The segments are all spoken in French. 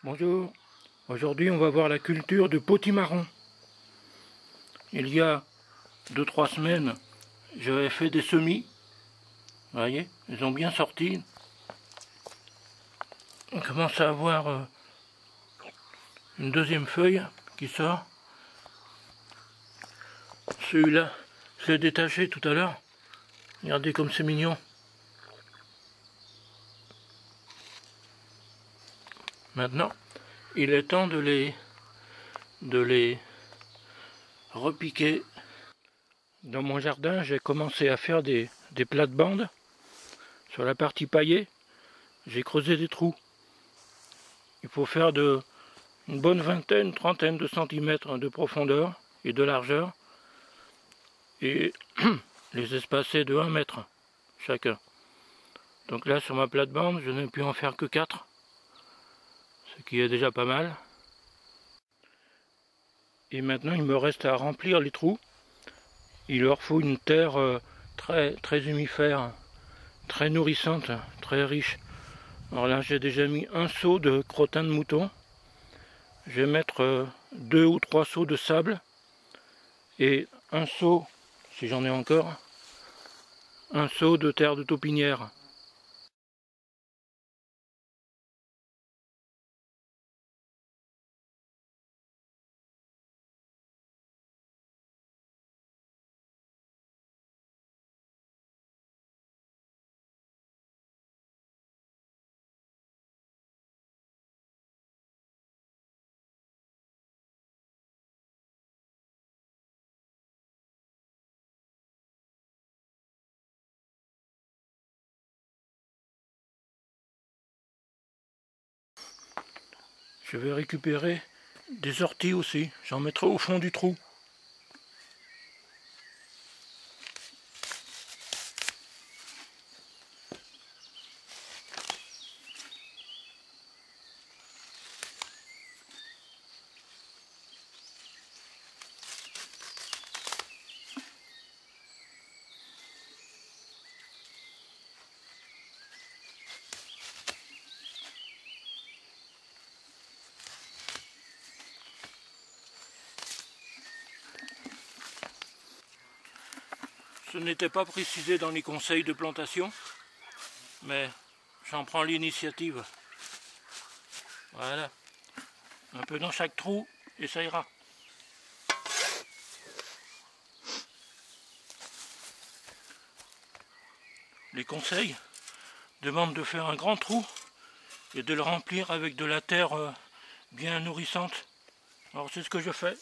Bonjour, aujourd'hui on va voir la culture du potimarron. Il y a 2-3 semaines, j'avais fait des semis. Vous voyez, ils ont bien sorti. On commence à avoir une deuxième feuille qui sort. Celui-là, je l'ai détaché tout à l'heure. Regardez comme c'est mignon. Maintenant, il est temps de les repiquer. Dans mon jardin, j'ai commencé à faire des plates-bandes. Sur la partie paillée, j'ai creusé des trous. Il faut faire une bonne vingtaine, trentaine de centimètres de profondeur et de largeur. Et les espacer de 1 mètre chacun. Donc là, sur ma plate-bande, je n'ai pu en faire que 4. Ce qui est déjà pas mal. Et maintenant, il me reste à remplir les trous. Il leur faut une terre très humifère, très nourrissante, très riche. Alors là, j'ai déjà mis un seau de crottin de mouton. Je vais mettre 2 ou 3 seaux de sable. Et un seau, si j'en ai encore, un seau de terre de taupinière. Je vais récupérer des orties aussi, j'en mettrai au fond du trou. Ce n'était pas précisé dans les conseils de plantation, mais j'en prends l'initiative. Voilà, un peu dans chaque trou et ça ira. Les conseils demandent de faire un grand trou et de le remplir avec de la terre bien nourrissante. Alors c'est ce que je fais.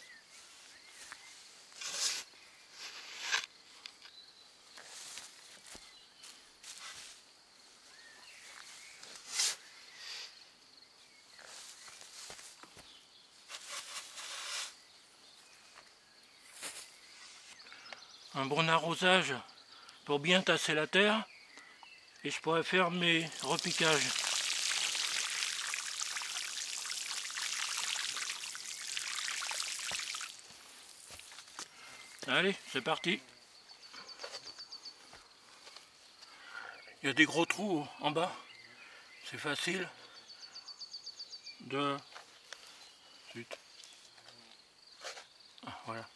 Un bon arrosage pour bien tasser la terre et je pourrais faire mes repiquages. Allez, c'est parti. Il y a des gros trous en bas. C'est facile de... Zut. Ah, voilà.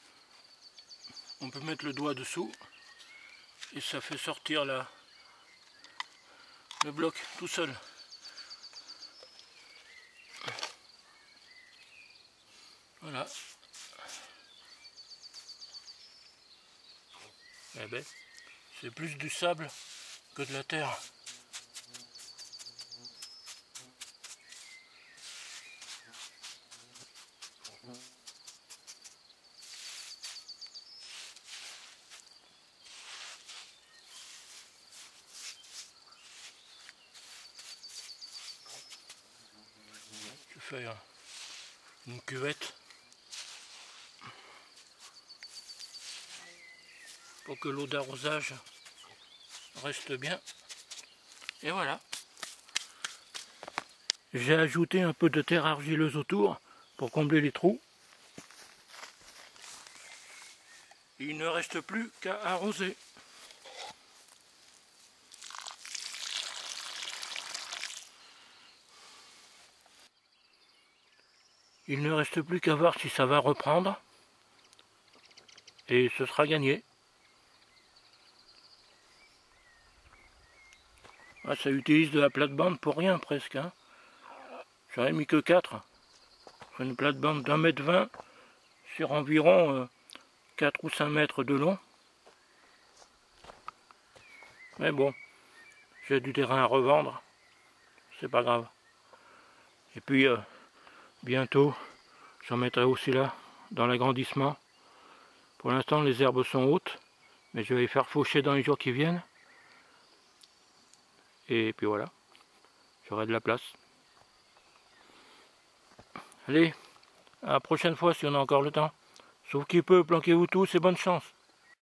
On peut mettre le doigt dessous et ça fait sortir le bloc tout seul. Voilà. Eh ben, c'est plus du sable que de la terre. Je fais une cuvette pour que l'eau d'arrosage reste bien. Et voilà. J'ai ajouté un peu de terre argileuse autour pour combler les trous. Il ne reste plus qu'à arroser. Il ne reste plus qu'à voir si ça va reprendre. Et ce sera gagné. Ah, ça utilise de la plate-bande pour rien presque. Hein. J'aurais mis que 4. Sur une plate-bande d'1,20 m sur environ 4 ou 5 mètres de long. Mais bon, j'ai du terrain à revendre. C'est pas grave. Et puis, bientôt, j'en mettrai aussi là, dans l'agrandissement. Pour l'instant, les herbes sont hautes, mais je vais les faire faucher dans les jours qui viennent. Et puis voilà, j'aurai de la place. Allez, à la prochaine fois si on a encore le temps. Sauf qu'il peut, planquez-vous tous et bonne chance.